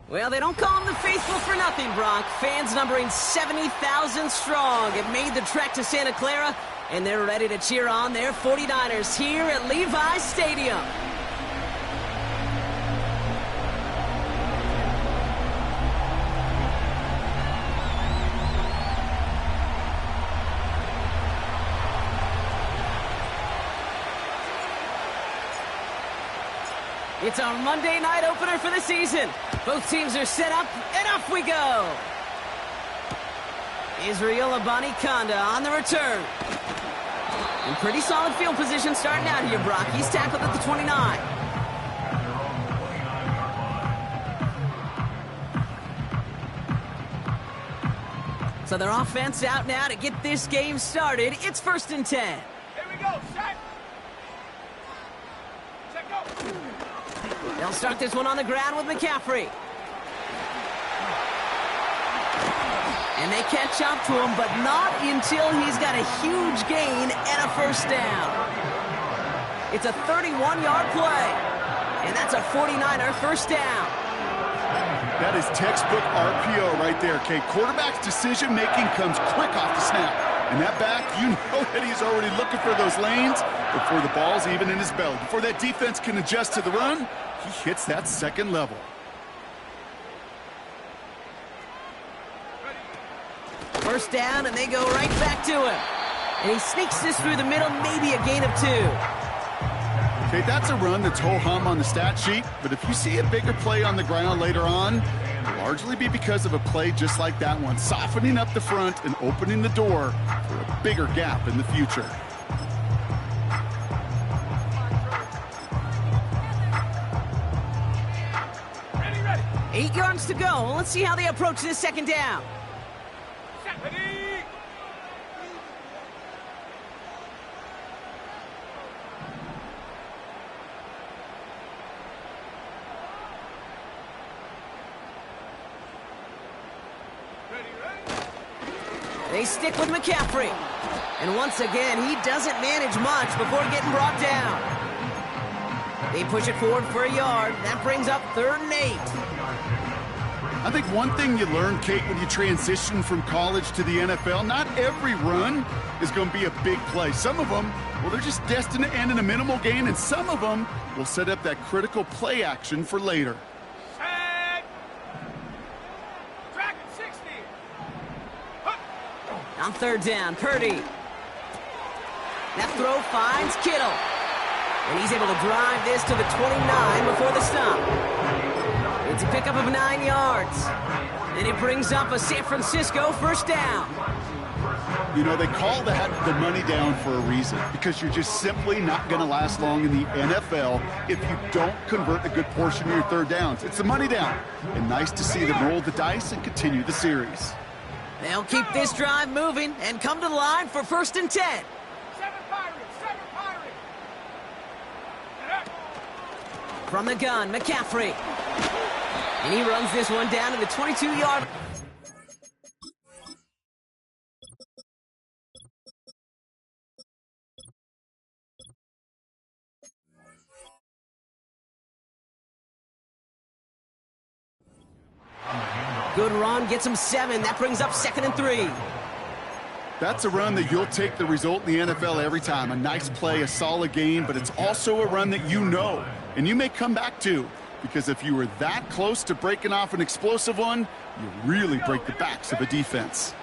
Well, they don't call them the faithful for nothing, Bronk. Fans numbering 70,000 strong have made the trek to Santa Clara, and they're ready to cheer on their 49ers here at Levi's Stadium. It's our Monday night opener for the season. Both teams are set up, and off we go. Israel Abanikanda on the return. In pretty solid field position starting out here, Brock. He's tackled at the 29. So their offense out now to get this game started. It's 1st and 10. Here we go, set. Check go. They'll start this one on the ground with McCaffrey. And they catch up to him, but not until he's got a huge gain and a 1st down. It's a 31-yard play, and that's a 49er 1st down. That is textbook RPO right there, Kate. Quarterback's decision-making comes quick off the snap. And that back, you know that he's already looking for those lanes before the ball's even in his belly. Before that defense can adjust to the run, he hits that second level. First down, and they go right back to him. And he sneaks this through the middle, maybe a gain of 2. Okay, that's a run that's ho-hum on the stat sheet, but if you see a bigger play on the ground later on, it'll largely be because of a play just like that one, softening up the front and opening the door for a bigger gap in the future. Ready. 8 yards to go. Let's see how they approach this 2nd down. Set. Ready. They stick with McCaffrey. And once again, he doesn't manage much before getting brought down. They push it forward for a yard. That brings up 3rd and 8. I think one thing you learn, Kate, when you transition from college to the NFL, not every run is going to be a big play. Some of them, well, they're just destined to end in a minimal gain, and some of them will set up that critical play action for later. On 3rd down, Purdy. That throw finds Kittle. And he's able to drive this to the 29 before the stop. It's a pickup of 9 yards. And it brings up a San Francisco 1st down. You know, they call that the money down for a reason, because you're just simply not going to last long in the NFL if you don't convert a good portion of your 3rd downs. It's the money down. And nice to see them roll the dice and continue the series. They'll keep this drive moving and come to the line for 1st and 10. 7 Pirates. From the gun, McCaffrey. And he runs this one down to the 22-yard. Good run, gets him 7. That brings up 2nd and 3. That's a run that you'll take the result in the NFL every time. A nice play, a solid game, but it's also a run that you know, and you may come back to, because if you were that close to breaking off an explosive one, you really break the backs of a defense.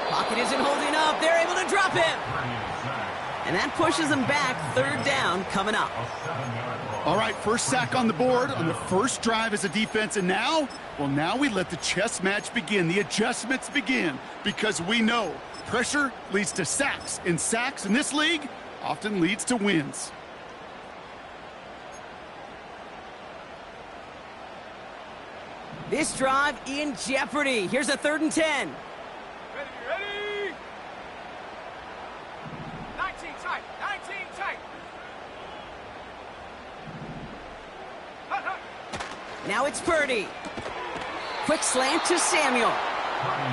Pocket isn't holding up. They're able to drop him. And that pushes them back. 3rd down coming up. All right, first sack on the board on the first drive as a defense, and now, well, now we let the chess match begin. The adjustments begin, because we know pressure leads to sacks, and sacks in this league often leads to wins. This drive in jeopardy. Here's a 3rd and 10. Ready. 19 tight. 19 tight. Hut. Now it's Purdy. Quick slant to Samuel.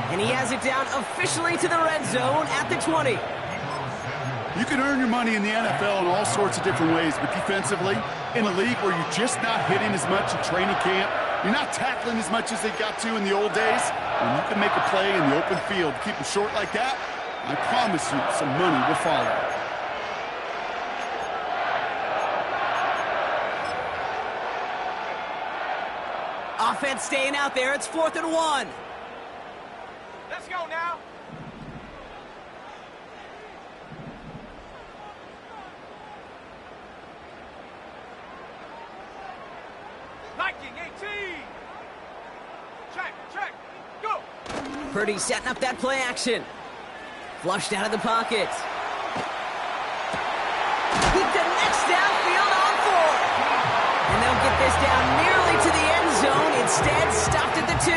And he has it down officially to the red zone at the 20. You can earn your money in the NFL in all sorts of different ways, but defensively, in a league where you're just not hitting as much in training camp, you're not tackling as much as they got to in the old days, when you can make a play in the open field, keep them short like that, I promise you some money will follow. Offense staying out there. It's 4th and 1. Let's go now. Liking 18. Check. Go. Purdy setting up that play action. Flushed out of the pocket. He connects downfield on 4. And they'll get this down nearly to the end zone. Instead, stopped at the 2.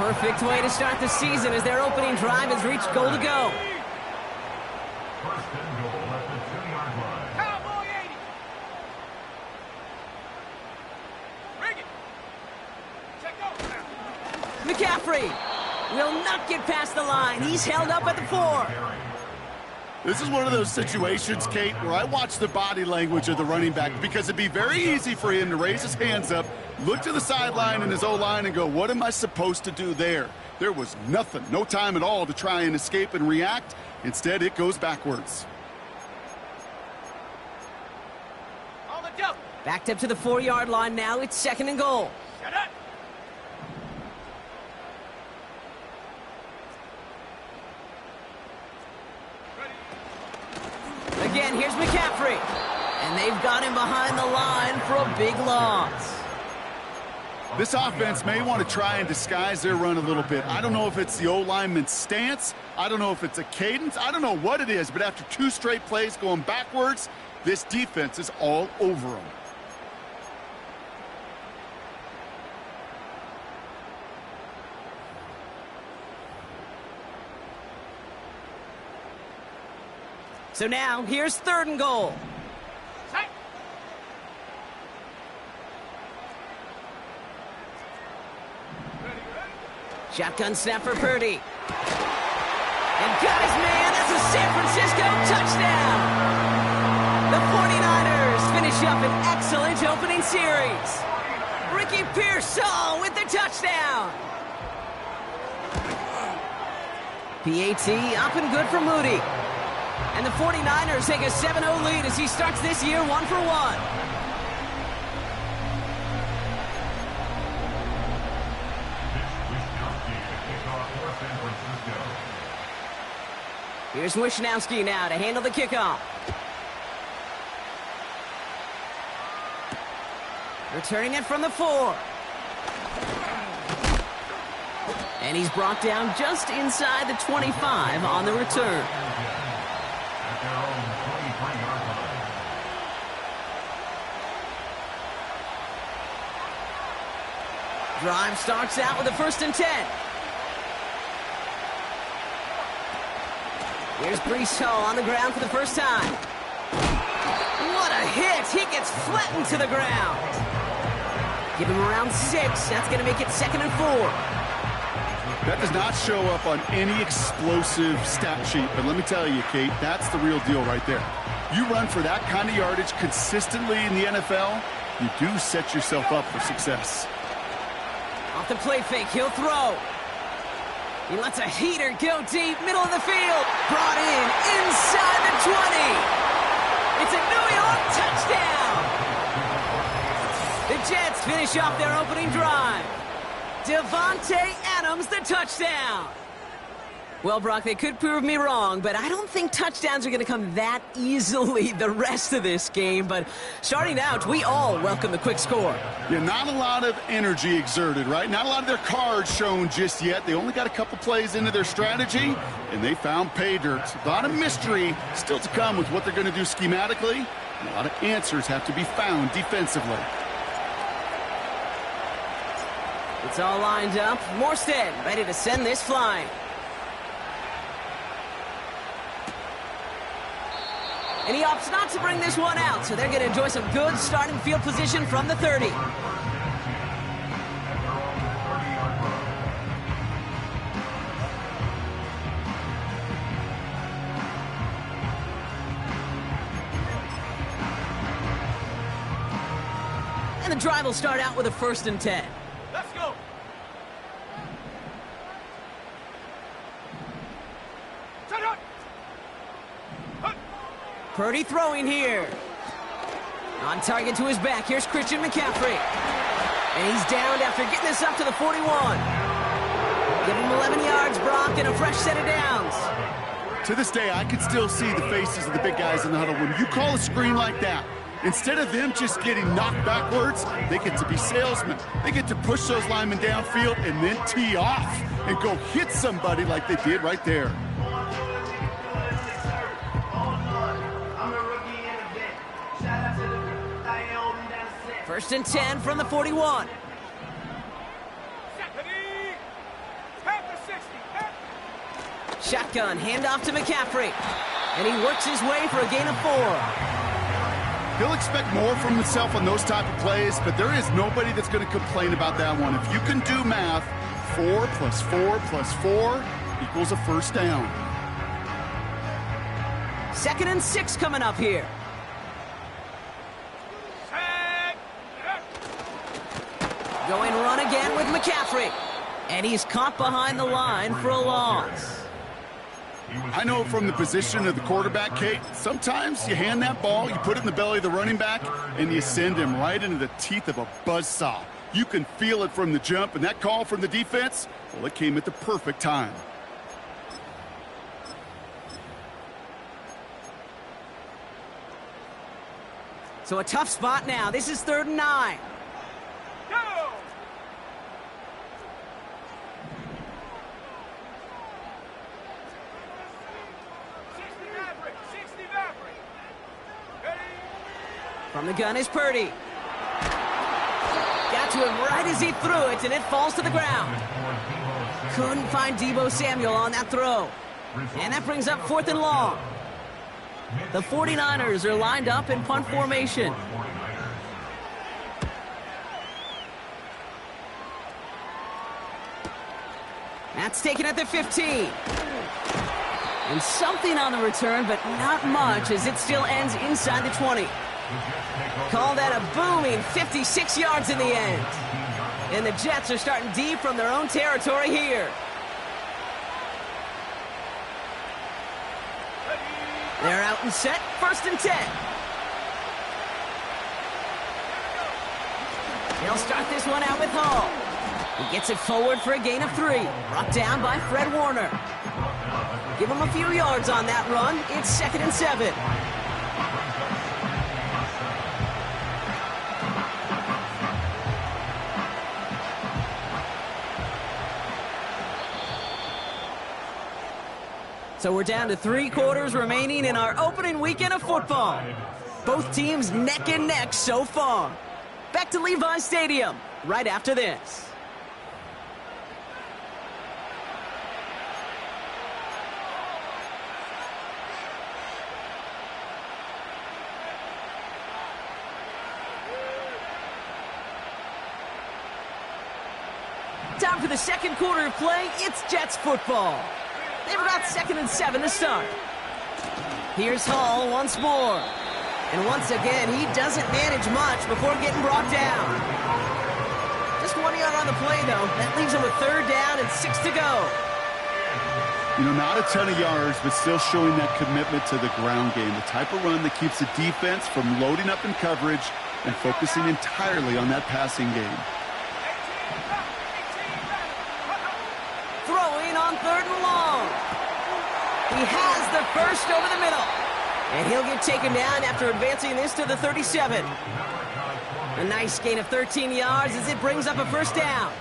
Perfect way to start the season as their opening drive has reached goal to go. First and goal at the 2-yard line. Cowboy 80. Bring it. Check over now. McCaffrey will not get past the line. He's held up at the 4. This is one of those situations, Kate, where I watch the body language of the running back because it'd be very easy for him to raise his hands up, look to the sideline in his O-line and go, what am I supposed to do there? There was nothing, no time at all to try and escape and react. Instead, it goes backwards. On the double. Backed up to the 4-yard line now. It's 2nd and goal. Shut up. Again, here's McCaffrey. And they've got him behind the line for a big loss. This offense may want to try and disguise their run a little bit. I don't know if it's the O-lineman's stance. I don't know if it's a cadence. I don't know what it is, but after 2 straight plays going backwards, this defense is all over them. So now, here's 3rd and goal. Tight. Ready. Shotgun snap for Purdy. And got his man. That's a San Francisco touchdown. The 49ers finish up an excellent opening series. Ricky Pearsall with the touchdown. PAT up and good for Moody. And the 49ers take a 7-0 lead as he starts this year 1 for 1. Here's Wishnowski now to handle the kickoff. Returning it from the 4. And he's brought down just inside the 25 on the return. Drive starts out with a 1st and 10. Here's Breece Hall on the ground for the first time. What a hit! He gets flattened to the ground. Give him around 6. That's going to make it 2nd and 4. That does not show up on any explosive stat sheet, but let me tell you, Kate, that's the real deal right there. You run for that kind of yardage consistently in the NFL, you do set yourself up for success. Off the play fake, he'll throw. He lets a heater go deep, middle of the field. Brought in, inside the 20. It's a New York touchdown. The Jets finish off their opening drive. Devontae Adams, the touchdown. Well, Brock, they could prove me wrong, but I don't think touchdowns are going to come that easily the rest of this game. But starting out, we all welcome the quick score. Yeah, not a lot of energy exerted, right? Not a lot of their cards shown just yet. They only got a couple plays into their strategy, and they found pay dirt. A lot of mystery still to come with what they're going to do schematically. A lot of answers have to be found defensively. It's all lined up. Morstead ready to send this flying. And he opts not to bring this one out, so they're going to enjoy some good starting field position from the 30. And the drive will start out with a 1st and 10. Let's go. Turn it. Purdy throwing here. On target to his back. Here's Christian McCaffrey. And he's downed after getting this up to the 41. Give him 11 yards, Brock, and a fresh set of downs. To this day, I can still see the faces of the big guys in the huddle. When you call a screen like that, instead of them just getting knocked backwards, they get to be salesmen. They get to push those linemen downfield and then tee off and go hit somebody like they did right there. First and 10 from the 41. Shotgun, handoff to McCaffrey. And he works his way for a gain of 4. He'll expect more from himself on those type of plays, but there is nobody that's going to complain about that one. If you can do math, 4 plus 4 plus 4 equals a first down. 2nd and 6 coming up here. Going run again with McCaffrey. And he's caught behind the line for a loss. I know from the position of the quarterback, Kate, sometimes you hand that ball, you put it in the belly of the running back, and you send him right into the teeth of a buzzsaw. You can feel it from the jump, and that call from the defense, well, it came at the perfect time. So a tough spot now. This is 3rd and 9. Go! From the gun is Purdy. Got to him right as he threw it, and it falls to the ground. Couldn't find Deebo Samuel on that throw. And that brings up 4th and long. The 49ers are lined up in punt formation. That's taken at the 15. And something on the return, but not much, as it still ends inside the 20. Call that a booming 56 yards in the end. And the Jets are starting deep from their own territory here. They're out and set, 1st and 10. They'll start this one out with Hall. He gets it forward for a gain of 3. Brought down by Fred Warner. Give him a few yards on that run. It's 2nd and 7. So we're down to 3 quarters remaining in our opening weekend of football. Both teams neck and neck so far. Back to Levi Stadium right after this. Time for the second quarter of play. It's Jets football. They've got 2nd and 7 to start. Here's Hall once more. And once again, he doesn't manage much before getting brought down. Just 1 yard on the play, though. That leaves him with 3rd down and 6 to go. You know, not a ton of yards, but still showing that commitment to the ground game. The type of run that keeps the defense from loading up in coverage and focusing entirely on that passing game. Throwing on 3rd and long. He has the first over the middle. And he'll get taken down after advancing this to the 37. A nice gain of 13 yards as it brings up a 1st down.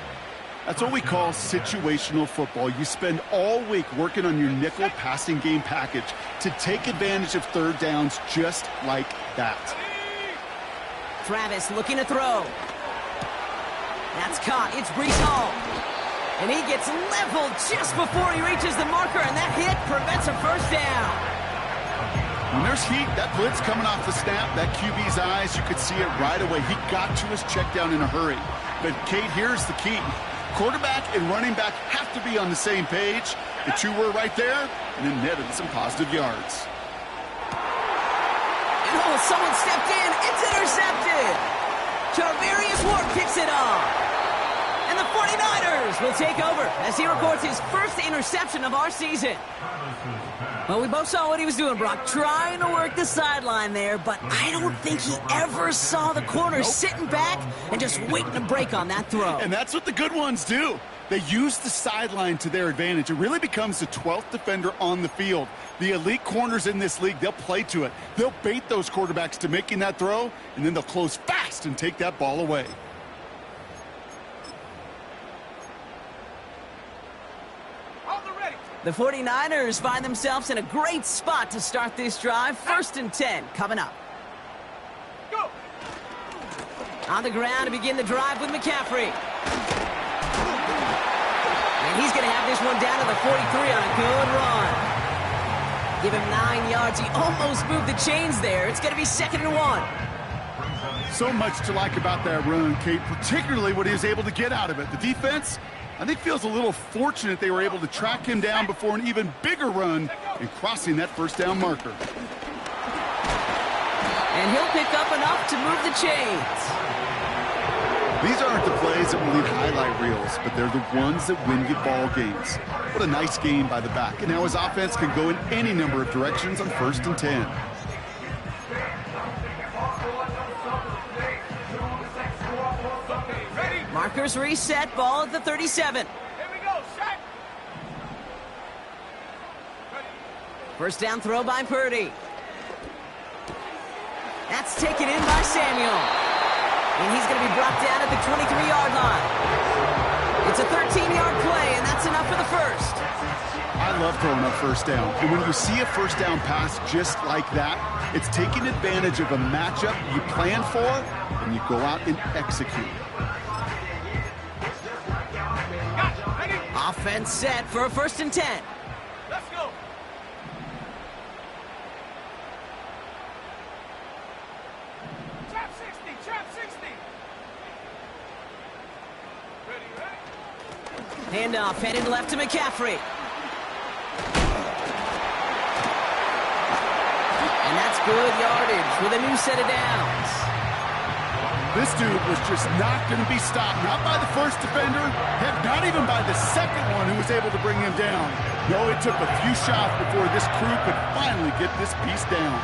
That's what we call situational football. You spend all week working on your nickel passing game package to take advantage of 3rd downs just like that. Travis looking to throw. That's caught. It's Breece Hall. And he gets leveled just before he reaches the marker, and that hit prevents a first down. When there's heat, that blitz coming off the snap, that QB's eyes, you could see it right away. He got to his check down in a hurry. But, Kate, here's the key. Quarterback and running back have to be on the same page. The two were right there, and then netted some positive yards. And oh, someone stepped in. It's intercepted. Charvarius Ward picks it off. And the 49ers will take over as he records his first interception of our season. Well, we both saw what he was doing, Brock, trying to work the sideline there, but I don't think he ever saw the corner sitting back and just waiting to break on that throw. And that's what the good ones do. They use the sideline to their advantage. It really becomes the 12th defender on the field. The elite corners in this league, they'll play to it. They'll bait those quarterbacks to making that throw, and then they'll close fast and take that ball away. The 49ers find themselves in a great spot to start this drive. 1st and 10 coming up. Go. On the ground to begin the drive with McCaffrey. And he's going to have this one down to the 43 on a good run. Give him 9 yards. He almost moved the chains there. It's going to be 2nd and 1. So much to like about that run, Kate, particularly what he was able to get out of it. The defense, I think, feels a little fortunate they were able to track him down before an even bigger run in crossing that first down marker. And he'll pick up enough to move the chains. These aren't the plays that will leave highlight reels, but they're the ones that win you ball games. What a nice gain by the back. And now his offense can go in any number of directions on 1st and 10. Markers reset, ball at the 37. Here we go, set. First down throw by Purdy. That's taken in by Samuel. And he's going to be brought down at the 23-yard line. It's a 13-yard play, and that's enough for the first. I love throwing up first down. And when you see a first down pass just like that, it's taking advantage of a matchup you plan for, and you go out and execute. Offense set for a 1st and 10. Let's go. Trap 60, trap 60. Ready, ready. Handoff headed left to McCaffrey. And that's good yardage with a new set of downs. This dude was just not going to be stopped, not by the first defender, heck, not even by the second one who was able to bring him down. No, it took a few shots before this crew could finally get this piece down.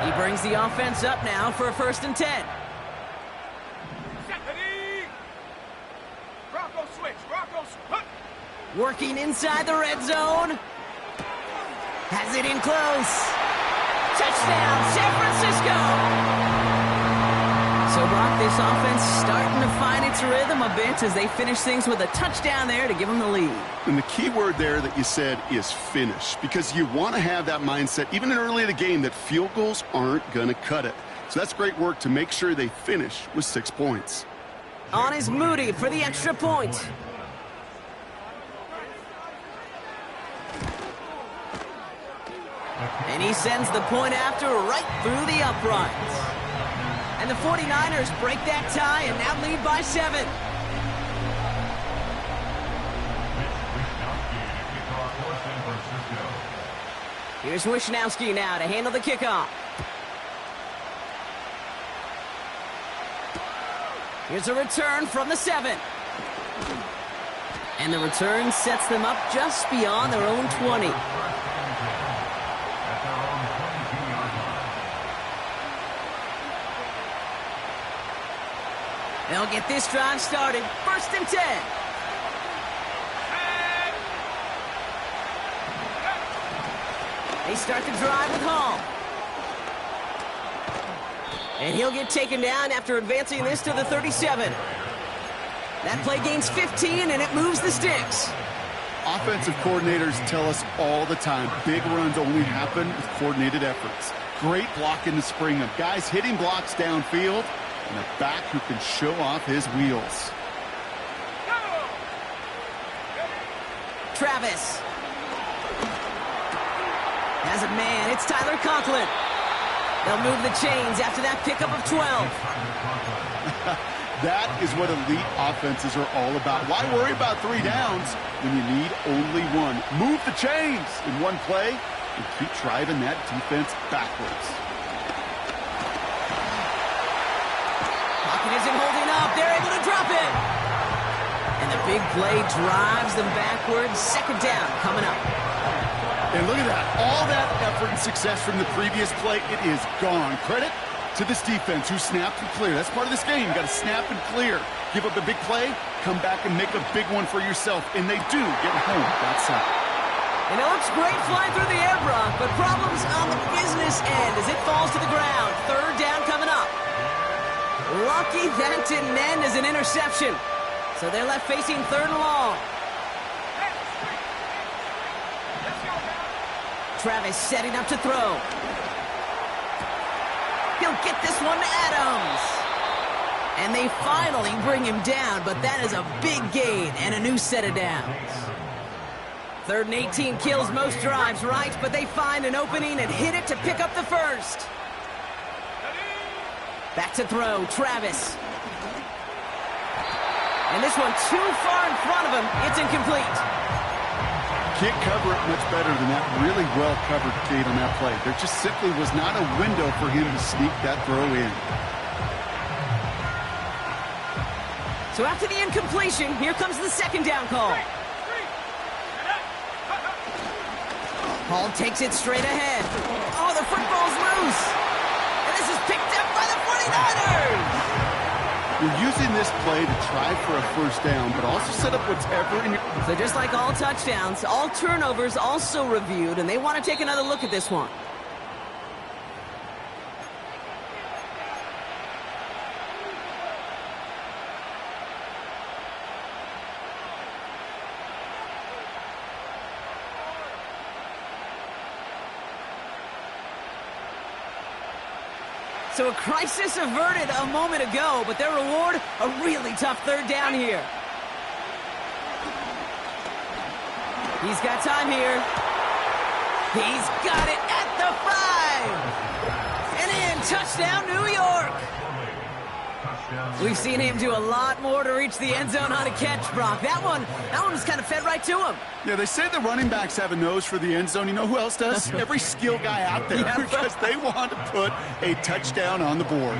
He brings the offense up now for a 1st and 10. Set, ready. Bronco switch, Bronco switch. Working inside the red zone. Has it in close. Touchdown, San Francisco. So, Brock, this offense starting to find its rhythm a bit as they finish things with a touchdown there to give them the lead. And the key word there that you said is finish, because you want to have that mindset, even early in the game, that field goals aren't going to cut it. So that's great work to make sure they finish with 6 points. On is Moody for the extra point. And he sends the point after right through the uprights. And the 49ers break that tie and now lead by 7. Here's Wishnowski now to handle the kickoff. Here's a return from the 7. And the return sets them up just beyond their own 20. They'll get this drive started. 1st and 10. They start the drive with Hall. And he'll get taken down after advancing this to the 37. That play gains 15, and it moves the sticks. Offensive coordinators tell us all the time, big runs only happen with coordinated efforts. Great block in the spring of guys hitting blocks downfield and a back who can show off his wheels. Travis. Has a man. It's Tyler Conklin. They'll move the chains after that pickup of 12. That is what elite offenses are all about. Why worry about 3 downs when you need only 1? Move the chains in one play and keep driving that defense backwards. Pocket isn't holding up. They're able to drop it. And the big play drives them backwards. Second down coming up. And look at that. All that effort and success from the previous play, it is gone. Credit to this defense who snapped and cleared. That's part of this game. You got to snap and clear. Give up a big play, come back and make a big one for yourself. And they do get home that side. And it looks great flying through the air, Brock, but problems on the business end as it falls to the ground. Third down coming up. Lucky that didn't end as an interception. So they're left facing third and long. Travis setting up to throw. He'll get this one to Adams. And they finally bring him down, but that is a big gain and a new set of downs. 3rd and 18 kills most drives, right? But they find an opening and hit it to pick up the first. Back to throw, Travis. And this one too far in front of him. It's incomplete. Can't cover it much better than that really well-covered gate on that play. There just simply was not a window for him to sneak that throw in. So after the incompletion, here comes the second down call. Hall takes it straight ahead. Oh, the football's loose. And this is picked up by the 49ers. You're using this play to try for a first down, but also set up whatever in your... So just like all touchdowns, all turnovers also reviewed, and they want to take another look at this one. So a crisis averted a moment ago, but their reward, a really tough third down here. He's got time here. He's got it at the 5. And in, touchdown, New York. We've seen him do a lot more to reach the end zone on a catch, Brock. That one was kind of fed right to him. Yeah, they say the running backs have a nose for the end zone. You know who else does? Every skill guy out there, because they want to put a touchdown on the board.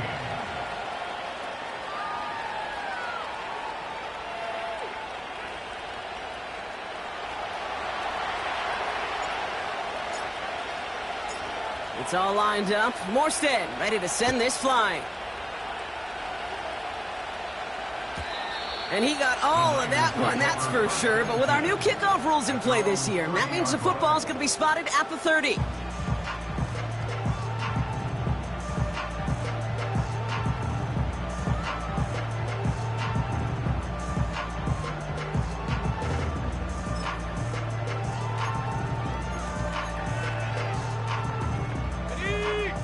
It's all lined up. Morstead ready to send this flying. And he got all of that one, that's for sure. But with our new kickoff rules in play this year, that means the football's going to be spotted at the 30.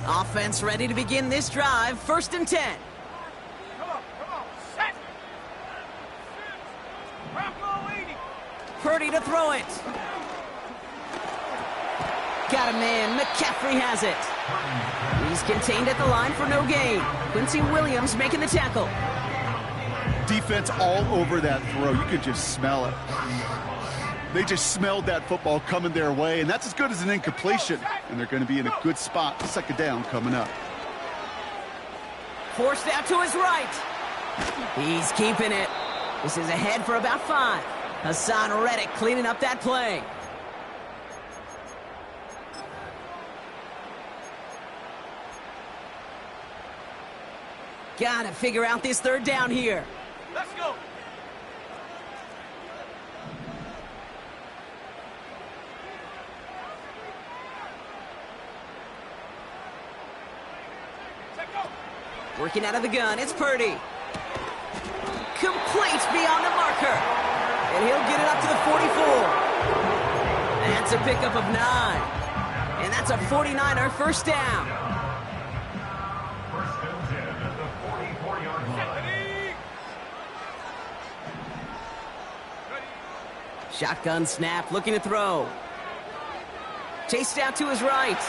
Offense ready to begin this drive. 1st and 10. Come on, set. Bronco 80. Purdy to throw it. Got a man. McCaffrey has it. He's contained at the line for no gain. Quincy Williams making the tackle. Defense all over that throw. You could just smell it. They just smelled that football coming their way, and that's as good as an incompletion. And they're going to be in a good spot. 2nd down coming up. Forced out to his right. He's keeping it. This is ahead for about 5. Hassan Reddick cleaning up that play. Gotta figure out this 3rd down here. Let's go. Working out of the gun, it's Purdy. Complete beyond the marker. And he'll get it up to the 44. That's a pickup of 9. And that's a 49er first down. First and 10 at the 44-yard line. Shotgun snap, looking to throw. Chased out to his right.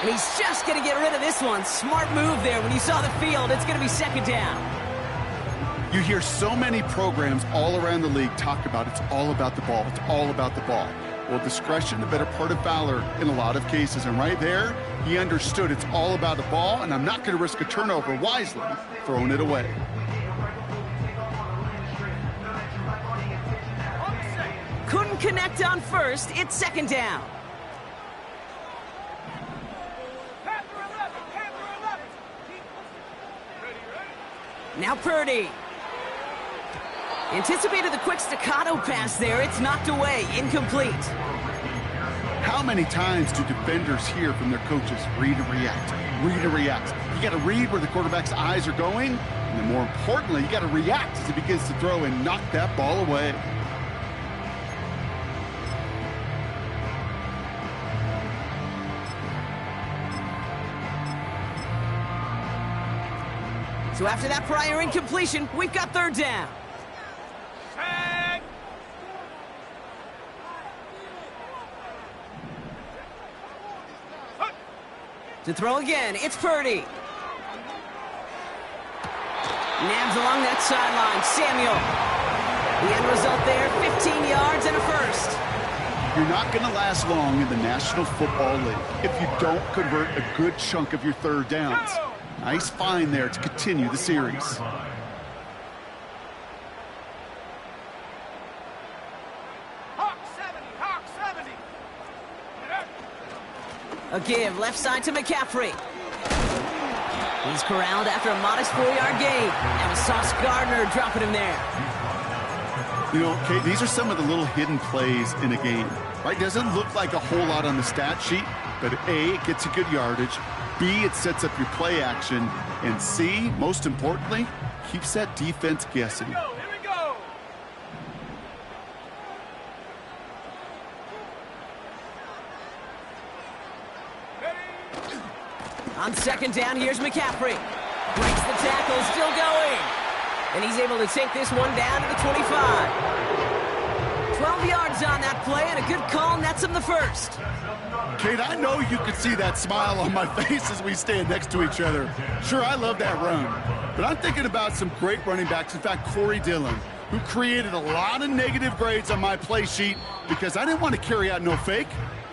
And he's just going to get rid of this one. Smart move there. When you saw the field, it's going to be second down. You hear so many programs all around the league talk about it's all about the ball. It's all about the ball. Well, discretion, the better part of valor in a lot of cases. And right there, he understood it's all about the ball, and I'm not going to risk a turnover, wisely throwing it away. Couldn't connect on first. It's second down. Now Purdy. Anticipated the quick staccato pass there. It's knocked away. Incomplete. How many times do defenders hear from their coaches, read and react, read and react? You got to read where the quarterback's eyes are going, and then more importantly, you got to react as he begins to throw and knock that ball away. So after that prior incompletion, we've got third down. Set. To throw again, it's Purdy. Nabs along that sideline, Samuel. The end result there, 15 yards and a first. You're not going to last long in the National Football League if you don't convert a good chunk of your third downs. Nice find there to continue the series. Hawk 70, Hawk 70. A give, left side to McCaffrey. He's corralled after a modest 4-yard gain. And with Sauce Gardner dropping him there. You know, Kate, these are some of the little hidden plays in a game, right? Doesn't look like a whole lot on the stat sheet, but A, it gets you good yardage. B, it sets up your play action. And C, most importantly, keeps that defense guessing. Here we go. On second down, here's McCaffrey. Breaks the tackle, still going. And he's able to take this one down to the 25. 12 yards on that play, and a good call nets him the first. Kate, I know you could see that smile on my face as we stand next to each other. Sure, I love that run. But I'm thinking about some great running backs. In fact, Corey Dillon, who created a lot of negative grades on my play sheet because I didn't want to carry out no fake.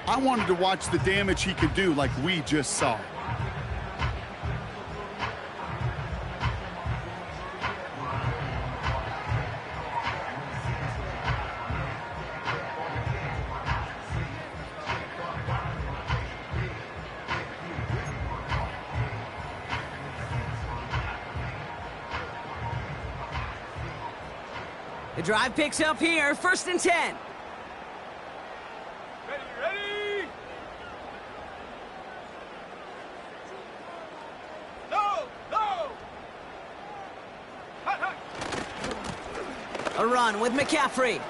I wanted to watch the damage he could do like we just saw. The drive picks up here, first and 10. Ready? No! Hut. A run with McCaffrey.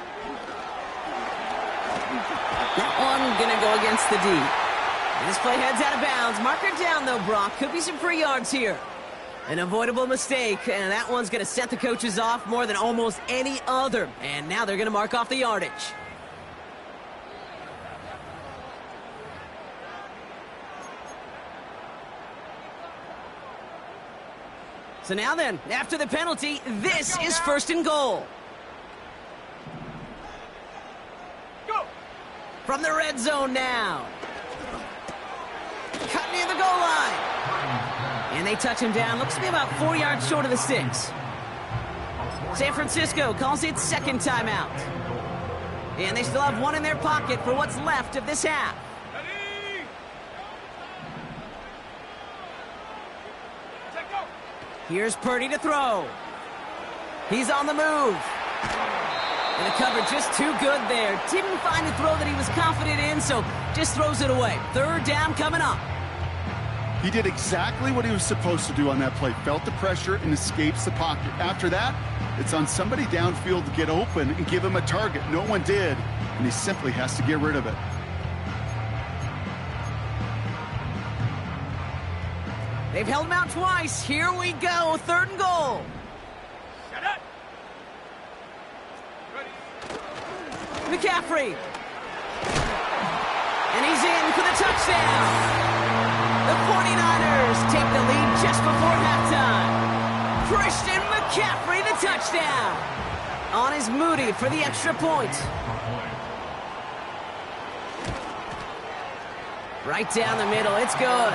That one gonna go against the D. And this play heads out of bounds. Marker down though, Brock. Could be some free yards here. An avoidable mistake, and that one's going to set the coaches off more than almost any other. And now they're going to mark off the yardage. So now then, after the penalty, this is first and goal. Go! From the red zone now. Cut near the goal line. And they touch him down. Looks to be about 4 yards short of the sticks. San Francisco calls it second timeout. And they still have one in their pocket for what's left of this half. Ready? Take go! Here's Purdy to throw. He's on the move. And the cover just too good there. Didn't find a throw that he was confident in, so just throws it away. Third down coming up. He did exactly what he was supposed to do on that play. Felt the pressure and escapes the pocket. After that, it's on somebody downfield to get open and give him a target. No one did. and he simply has to get rid of it. They've held him out twice. Here we go, 3rd and goal. Set it. Ready. McCaffrey. And he's in for the touchdown. The 49ers take the lead just before halftime. Christian McCaffrey, the touchdown. On is Moody for the extra point. Right down the middle, it's good.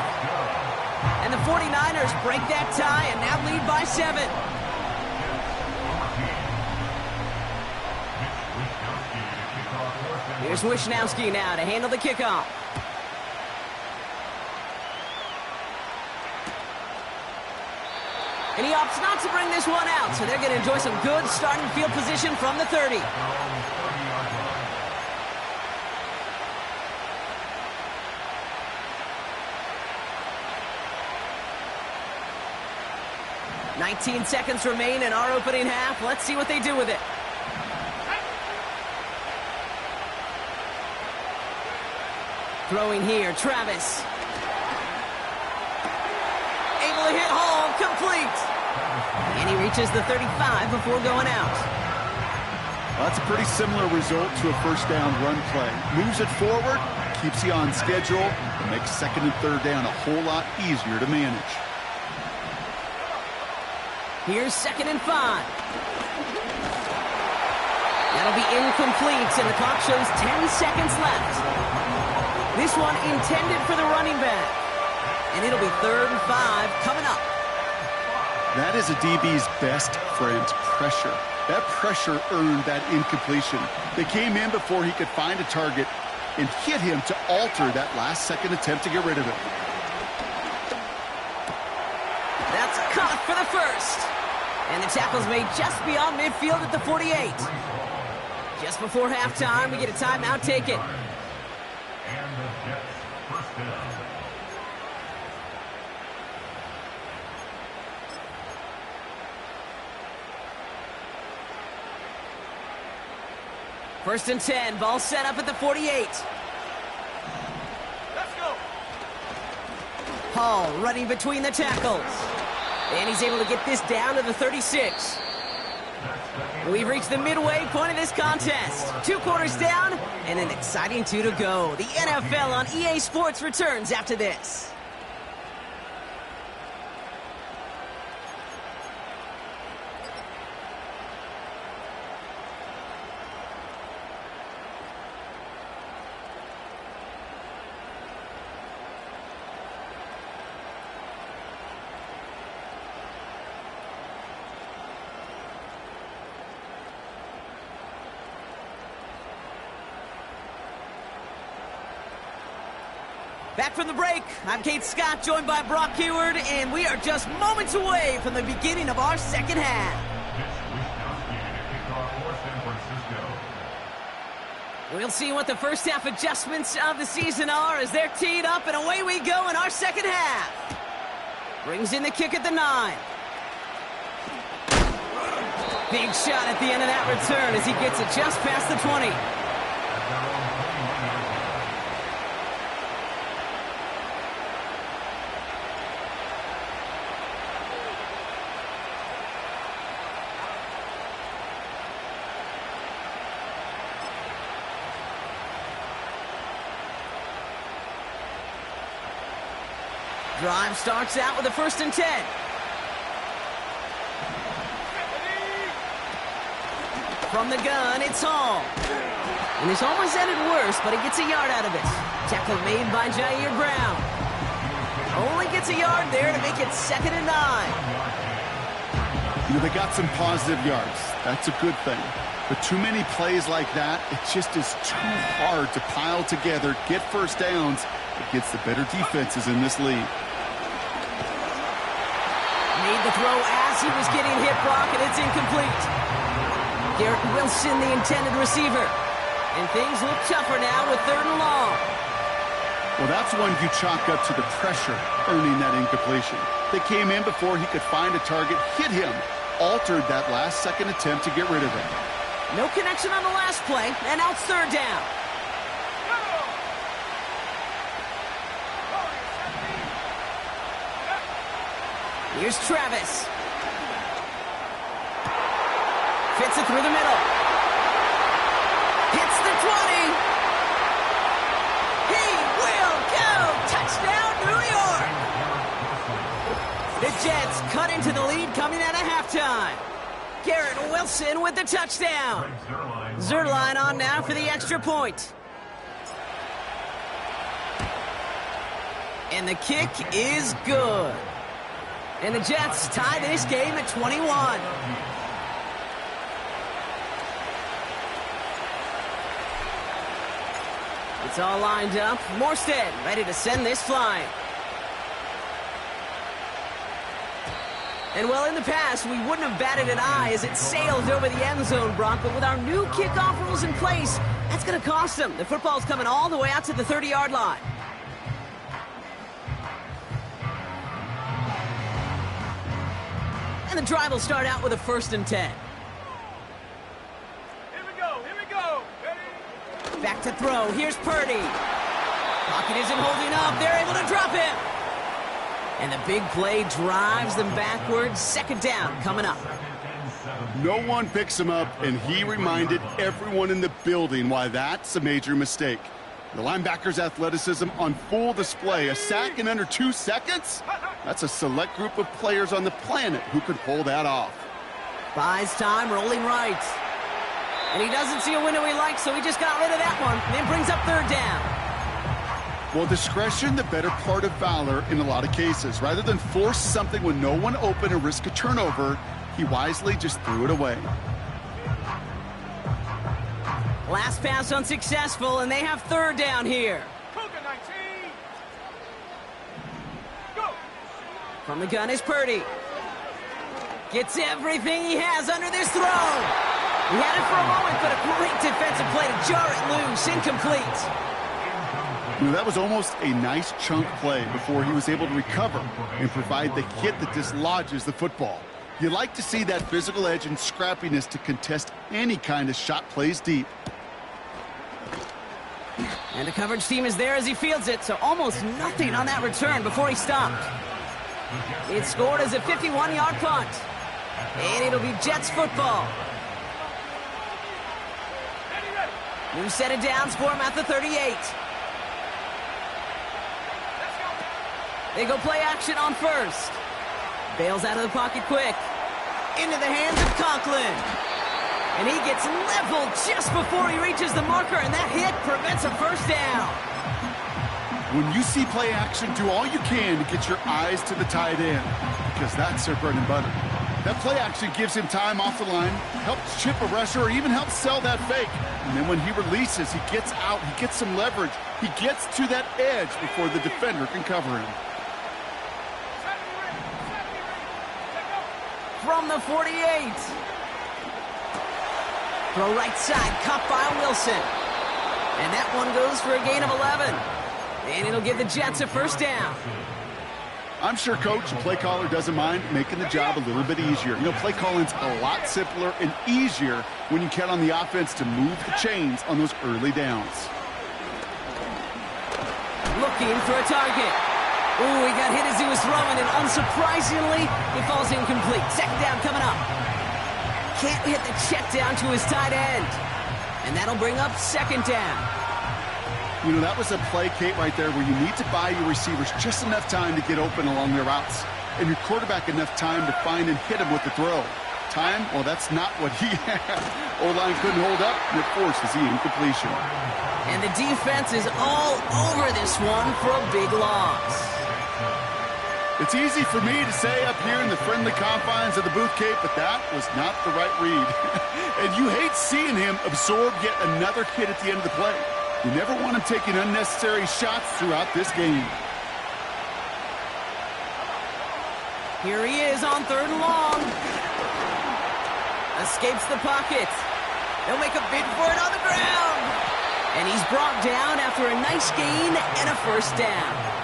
And the 49ers break that tie and now lead by 7. Here's Wishnowski now to handle the kickoff. And he opts not to bring this one out, so they're going to enjoy some good starting field position from the 30. "19 seconds remain in our opening half. Let's see what they do with it." Throwing here, Travis. Able to hit Hall, complete. And he reaches the 35 before going out. Well, that's a pretty similar result to a first down run play. Moves it forward, keeps you on schedule, and makes 2nd and 3rd down a whole lot easier to manage. Here's 2nd and 5. That'll be incomplete, and the clock shows 10 seconds left. This one intended for the running back. And it'll be 3rd and 5 coming up. That is a DB's best friend, pressure. That pressure earned that incompletion. They came in before he could find a target and hit him to alter that last-second attempt to get rid of it. That's caught for the first. And the tackle's made just beyond midfield at the 48. Just before halftime, we get a timeout taken. And the Jets first down. First and 10, ball set up at the 48. Let's go. Hall running between the tackles. And he's able to get this down to the 36. We've reached the midway point of this contest. 2 quarters down and an exciting 2 to go. The NFL on EA Sports returns after this. Back from the break, I'm Kate Scott, joined by Brock Heward, and we are just moments away from the beginning of our second half. We'll see what the first half adjustments of the season are as they're teed up, and away we go in our second half. Brings in the kick at the 9. Big shot at the end of that return as he gets it just past the 20. Drive starts out with a 1st and 10. From the gun, it's Hall. And this almost ended worse, but he gets a yard out of it. Tackle made by Jair Brown. Only gets a yard there to make it 2nd and 9. You know, they got some positive yards. That's a good thing. But too many plays like that, it just is too hard to pile together, get first downs against the better defenses in this league. Made the throw as he was getting hit, Brock, and it's incomplete. Garrett Wilson, the intended receiver. And things look tougher now with 3rd and long. Well, that's one you chalk up to the pressure earning that incompletion. They came in before he could find a target, hit him, altered that last-second attempt to get rid of it. No connection on the last play, and now it's third down. Here's Travis. Fits it through the middle. Hits the 20. He will go. Touchdown, New York. The Jets cut into the lead coming out of halftime. Garrett Wilson with the touchdown. Zerline on now for the extra point. And the kick is good. And the Jets tie this game at 21. It's all lined up. Morstead ready to send this flying. And well, in the past, we wouldn't have batted an eye as it sailed over the end zone, Brock. But with our new kickoff rules in place, that's going to cost them. The football's coming all the way out to the 30-yard line. And the drive will start out with a 1st and 10. Here we go. Ready? Back to throw. Here's Purdy. Pocket isn't holding up. They're able to drop him. And the big play drives them backwards. 2nd down coming up. No one picks him up, and he reminded everyone in the building why that's a major mistake. The linebacker's athleticism on full display. A sack in under 2 seconds? That's a select group of players on the planet who could pull that off. Buys time, rolling right. And he doesn't see a window he likes, so he just got rid of that one. And then brings up 3rd down. Well, discretion, the better part of valor in a lot of cases. Rather than force something with no one open and risk a turnover, he wisely just threw it away. Last pass unsuccessful, and they have 3rd down here. Cougar 19. Go. From the gun is Purdy. Gets everything he has under this throw. He had it for a moment, but a great defensive play to jar it loose. Incomplete. You know, that was almost a nice chunk play before he was able to recover and provide the hit that dislodges the football. You like to see that physical edge and scrappiness to contest any kind of shot plays deep. And the coverage team is there as he fields it, so almost nothing on that return before he stopped. It's scored as a 51-yard punt. And it'll be Jets football. New set of downs for him at the 38. They go play action on 1st. Bails out of the pocket quick. Into the hands of Conklin. And he gets leveled just before he reaches the marker, and that hit prevents a 1st down. When you see play action, do all you can to get your eyes to the tight end, because that's their bread and butter. That play action gives him time off the line, helps chip a rusher, or even helps sell that fake. And then when he releases, he gets out, he gets some leverage. He gets to that edge before the defender can cover him. From the 48. Throw right side, caught by Wilson. And that one goes for a gain of 11. And it'll give the Jets a 1st down. I'm sure coach and play caller doesn't mind making the job a little bit easier. You know, play calling's a lot simpler and easier when you count on the offense to move the chains on those early downs. Looking for a target. Ooh, he got hit as he was throwing, and unsurprisingly, he falls incomplete. 2nd down coming up. Can't hit the check down to his tight end. And that'll bring up 2nd down. You know, that was a play, Kate, right there where you need to buy your receivers just enough time to get open along their routes. And your quarterback enough time to find and hit him with the throw. Time? Well, that's not what he had. O-line couldn't hold up, and it forces the incompletion. And the defense is all over this one for a big loss. It's easy for me to say up here in the friendly confines of the booth, Kate, but that was not the right read. And you hate seeing him absorb yet another hit at the end of the play. You never want him taking unnecessary shots throughout this game. Here he is on 3rd and long. Escapes the pocket. He'll make a bid for it on the ground. And he's brought down after a nice gain and a 1st down.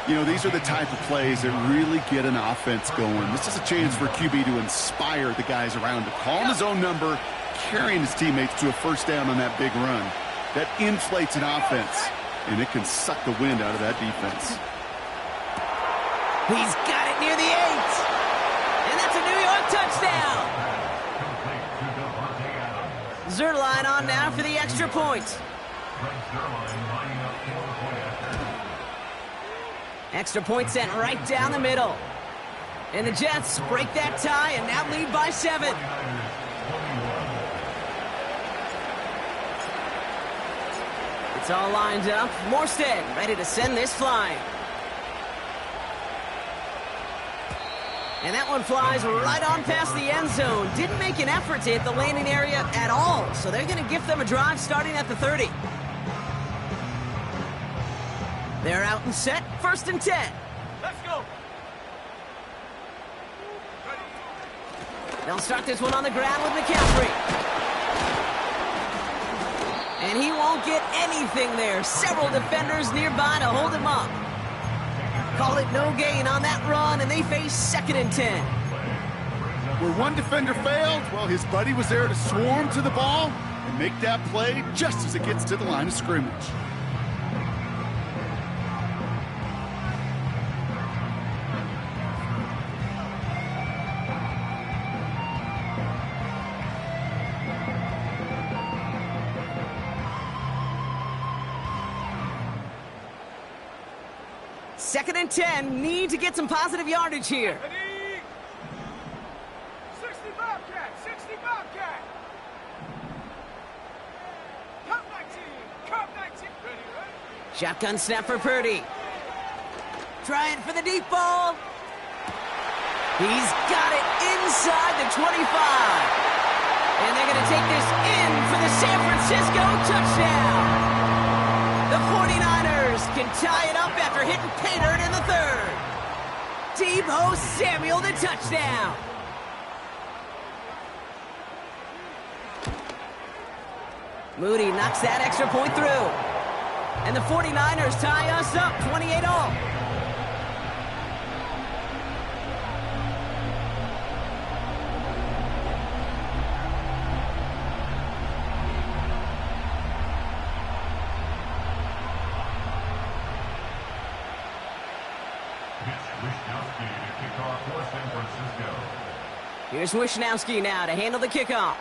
You know, these are the type of plays that really get an offense going. This is a chance for QB to inspire the guys around him. Calling his own number, carrying his teammates to a first down on that big run. That inflates an offense, and it can suck the wind out of that defense. He's got it near the 8. And that's a New York touchdown. Zerline on now for the extra point. Extra point sent right down the middle. And the Jets break that tie and now lead by 7. It's all lined up. Morstead ready to send this flying. And that one flies right on past the end zone. Didn't make an effort to hit the landing area at all. So they're going to give them a drive starting at the 30. They're out and set. 1st and 10. Let's go. They'll start this one on the ground with McCaffrey. And he won't get anything there. Several defenders nearby to hold him up. Call it no gain on that run, and they face 2nd and 10. Where one defender failed, well, his buddy was there to swarm to the ball and make that play just as it gets to the line of scrimmage. Second and 10, need to get some positive yardage here. Ready? 60 Bobcat, 60 Bobcat. Cup 19, Cup 19. Ready? Shotgun snap for Purdy. Trying for the deep ball. He's got it inside the 25. And they're going to take this in for the San Francisco touchdown. The 49ers can tie it up after hitting pay dirt in the 3rd. Deebo Samuel, the touchdown. Moody knocks that extra point through. And the 49ers tie us up 28-all. Here's Wishnowski now to handle the kickoff.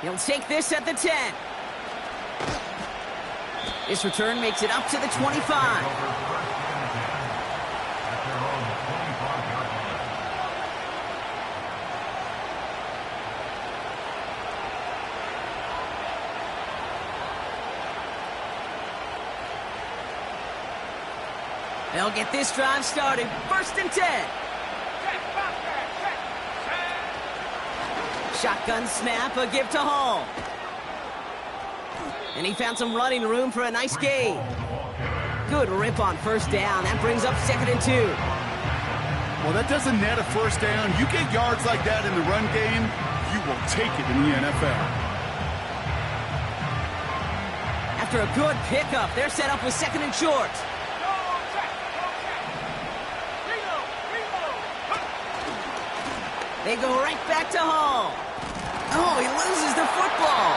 He'll take this at the 10. This return makes it up to the 25. They'll get this drive started. 1st and 10. Shotgun snap, a give to Hall. And he found some running room for a nice gain. Good rip on 1st down. That brings up 2nd and 2. Well, that doesn't net a 1st down. You get yards like that in the run game, you will take it in the NFL. After a good pickup, they're set up with 2nd and short. They go right back to Hall. Oh, he loses the football.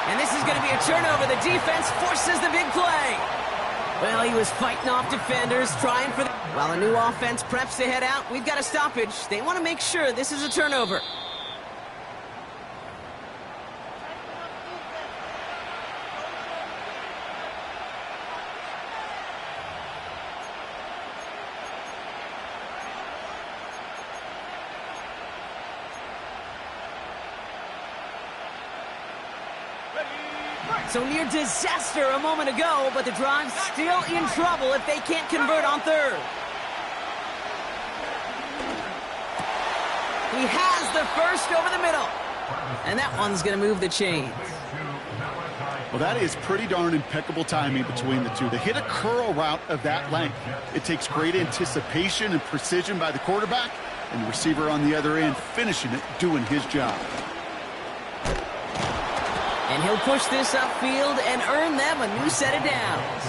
And this is going to be a turnover. The defense forces the big play. Well, he was fighting off defenders, trying for the... While the new offense preps to head out, we've got a stoppage. They want to make sure this is a turnover. So near disaster a moment ago, but the drive's still in trouble if they can't convert on 3rd. He has the 1st over the middle. And that one's going to move the chains. Well, that is pretty darn impeccable timing between the two. To hit a curl route of that length, it takes great anticipation and precision by the quarterback, and the receiver on the other end finishing it, doing his job. And he'll push this upfield and earn them a new set of downs.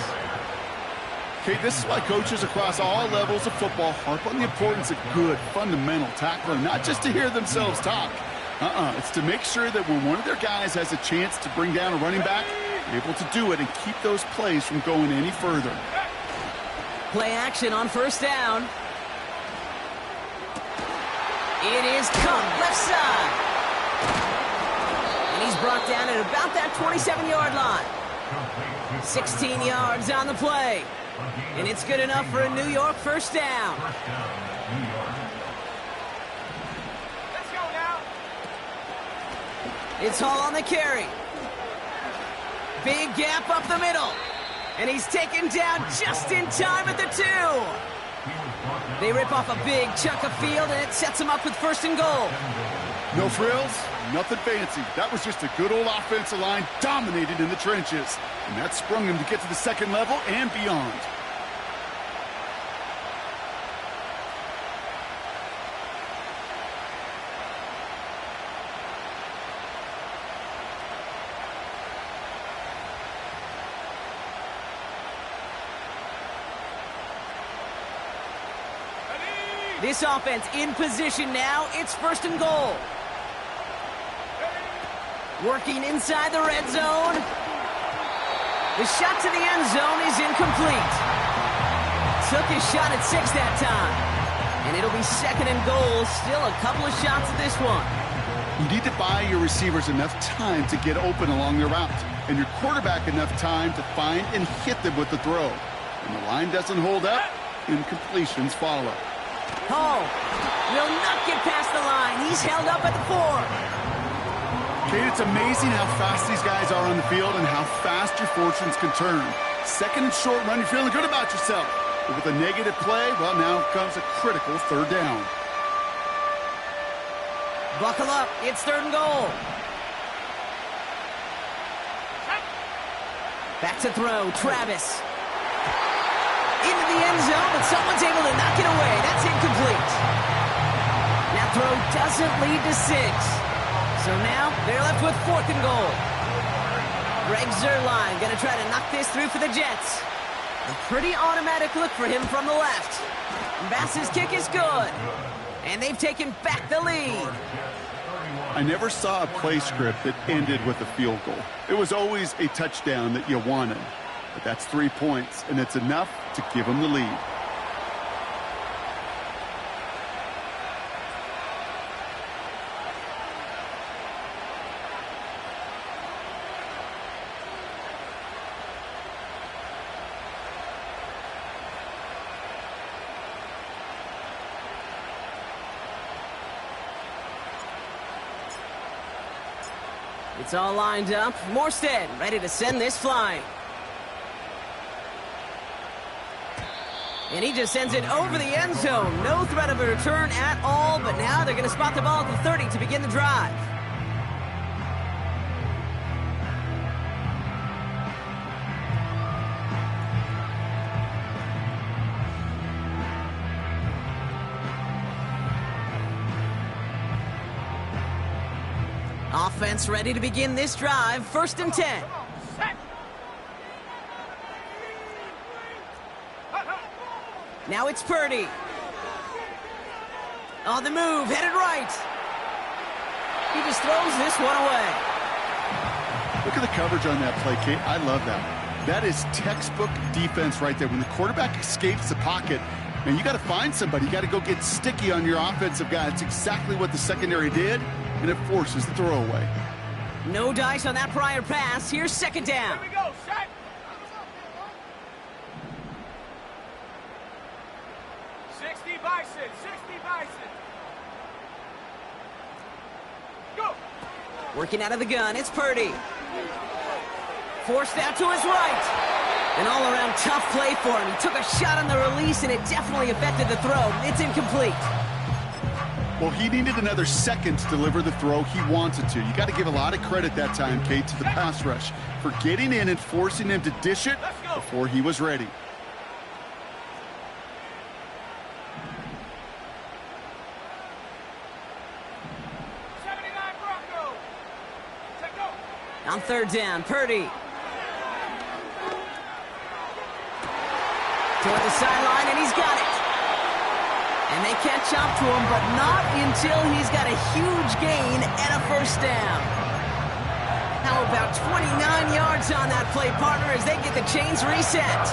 Okay, this is why coaches across all levels of football harp on the importance of good, fundamental tackling, not just to hear themselves talk. It's to make sure that when one of their guys has a chance to bring down a running back, they're able to do it and keep those plays from going any further. Play action on first down. It is Cup, left side. And he's brought down at about that 27-yard line. 16 yards on the play. And it's good enough for a New York first down. Let's go now. It's Hall on the carry. Big gap up the middle. And he's taken down just in time at the 2. They rip off a big chunk of field, and it sets them up with first and goal. No frills, nothing fancy. That was just a good old offensive line dominated in the trenches. And that sprung him to get to the second level and beyond. This offense in position now. It's first and goal. Working inside the red zone. The shot to the end zone is incomplete. Took his shot at 6 that time. And it'll be second and goal. Still a couple of shots at this one. You need to buy your receivers enough time to get open along their route, and your quarterback enough time to find and hit them with the throw. When the line doesn't hold up, incompletions follow. Hall will not get past the line. He's held up at the 4. Kate, it's amazing how fast these guys are on the field and how fast your fortunes can turn. Second and short run, you're feeling good about yourself. But with a negative play, well, now comes a critical third down. Buckle up. It's third and goal. Back to throw. Travis. Into the end zone, but someone's able to knock it away. That's incomplete. That throw doesn't lead to 6. So now they're left with fourth and goal. Greg Zuerlein going to try to knock this through for the Jets. A pretty automatic look for him from the left. Bass's kick is good. And they've taken back the lead. I never saw a play script that ended with a field goal. It was always a touchdown that you wanted. But that's 3 points, and it's enough to give them the lead. It's all lined up. Morstead ready to send this flying. And he just sends it over the end zone. No threat of a return at all, but now they're going to spot the ball at the 30 to begin the drive. Offense ready to begin this drive. First and 10. Now it's Purdy. On the move, headed right. He just throws this one away. Look at the coverage on that play, Kate. I love that. That is textbook defense right there. When the quarterback escapes the pocket, man, you got to find somebody. You got to go get sticky on your offensive guy. It's exactly what the secondary did, and it forces the throwaway. No dice on that prior pass. Here's second down. Here we go, set. 60 Bison, 60 Bison. Go. Working out of the gun, it's Purdy. Forced out to his right. An all-around tough play for him. He took a shot on the release, and it definitely affected the throw. It's incomplete. Well, he needed another second to deliver the throw he wanted to. You got to give a lot of credit that time, Kate, to the pass rush for getting in and forcing him to dish it before he was ready. On third down, Purdy. toward the sideline, and he's got it. And they catch up to him, but not until he's got a huge gain and a first down. How about 29 yards on that play, partner, as they get the chains reset.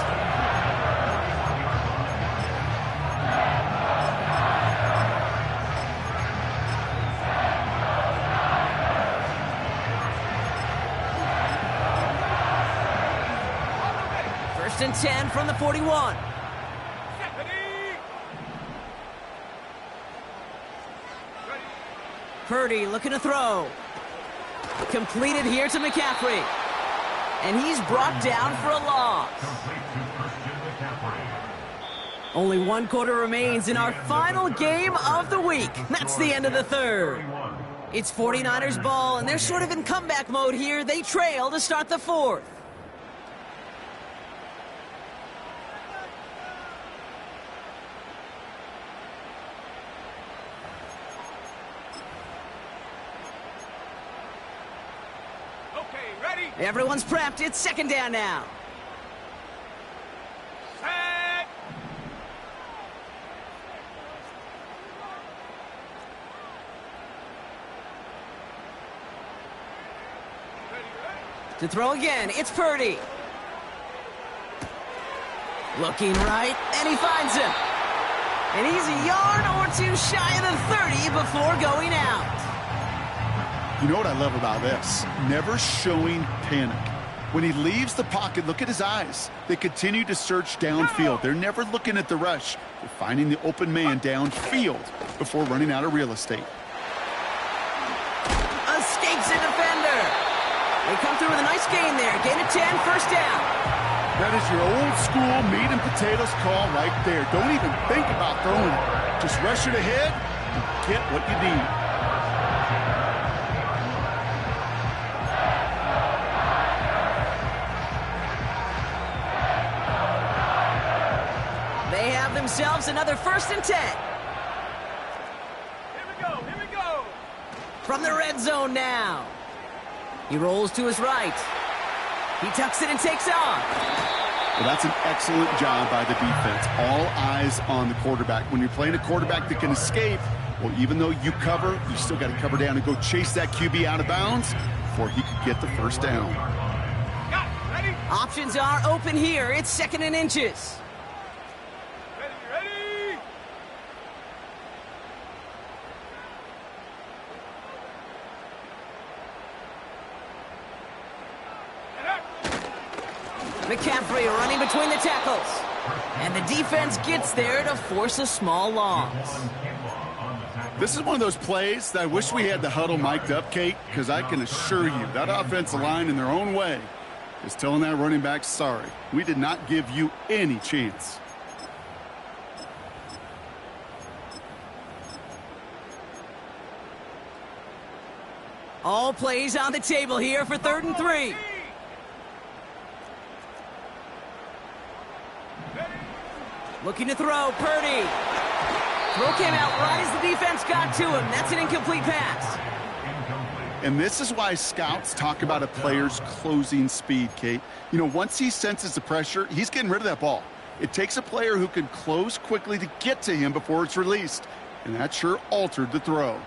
First and 10 from the 41. Purdy looking to throw. Completed here to McCaffrey. And he's brought down for a loss. Only one quarter remains in our final game of the week. That's the end of the third. It's 49ers ball, and they're sort of in comeback mode here. They trail to start the fourth. Everyone's prepped. It's second down now. Set. To throw again, it's Purdy. Looking right, and he finds him. And he's a yard or two shy of the 30 before going out. You know what I love about this? Never showing panic. When he leaves the pocket, look at his eyes. They continue to search downfield. They're never looking at the rush. They're finding the open man downfield before running out of real estate. Escapes a defender. They come through with a nice gain there. Gain of 10, first down. That is your old school meat and potatoes call right there. Don't even think about throwing it. Just rush it ahead and get what you need. They have themselves another first and 10. Here we go, here we go. From the red zone now. He rolls to his right. He tucks it and takes off. Well, that's an excellent job by the defense. All eyes on the quarterback. When you're playing a quarterback that can escape, well, even though you cover, you still got to cover down and go chase that QB out of bounds before he could get the first down. Got it. Ready? Options are open here. It's second and inches. Ready? McCaffrey running between the tackles. And the defense gets there to force a small loss. This is one of those plays that I wish we had the huddle mic'd up, Kate, because I can assure you that offensive line in their own way is telling that running back, sorry, we did not give you any chance. All plays on the table here for 3rd and 3. Looking to throw, Purdy. Throw came out right as the defense got to him. That's an incomplete pass. And this is why scouts talk about a player's closing speed, Kate. You know, once he senses the pressure, he's getting rid of that ball. It takes a player who can close quickly to get to him before it's released. And that sure altered the throw.